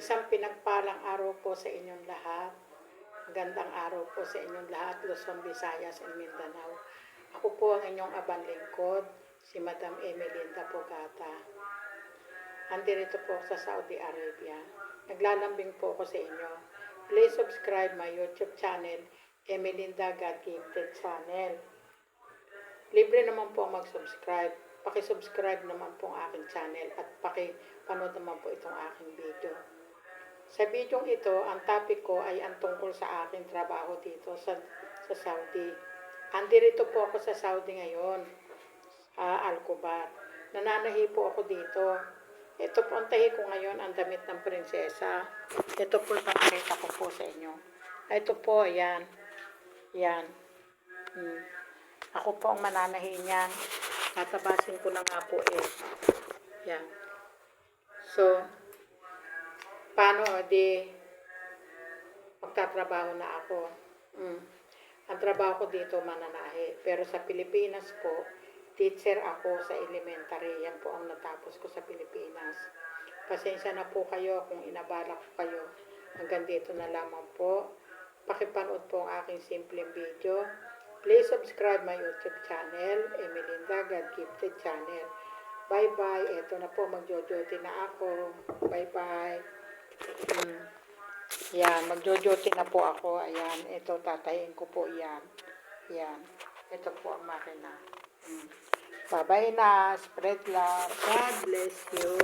Isang pinagpalang araw po sa inyong lahat. Magandang araw po sa inyong lahat, Luzon, Visayas, and Mindanao. Ako po ang inyong abang lingkod, si Madam Emelinda Pogata. Andito po sa Saudi Arabia. Naglalambing po ako sa inyo. Please subscribe my YouTube channel, Emelinda God Gifted Channel. Libre naman po mag-subscribe. Paki-subscribe naman po ang aking channel at paki-panood naman po itong aking video. Sa video ito, ang topic ko ay ang tungkol sa aking trabaho dito sa Saudi. Andito po ako sa Saudi ngayon, Al-Kubat. Nananahi po ako dito. Ito po ang tahi ko ngayon, ang damit ng prinsesa. Ito po ipapakita ko po sa inyo. Ito po, yan. Yan. Ako po ang mananahi niyan. Tatabasin ko na nga po eh. Yan. So, paano di magtatrabaho na ako? Ang trabaho ko dito mananahi. Pero sa Pilipinas po, teacher ako sa elementary. Yan po ang natapos ko sa Pilipinas. Pasensya na po kayo kung inabala ko kayo. Hanggang dito na lamang po. Pakipanood po ang aking simpleng video. Please subscribe my YouTube channel, Emelinda God Gifted Channel. Bye-bye. Eto na po, magjo-duty na ako. Bye-bye. Yan, magjo-duty na po ako. Ayan, ito, tatayin ko po yan. Yan. Ito po ang makina. Bye-bye na. Spread love. God bless you.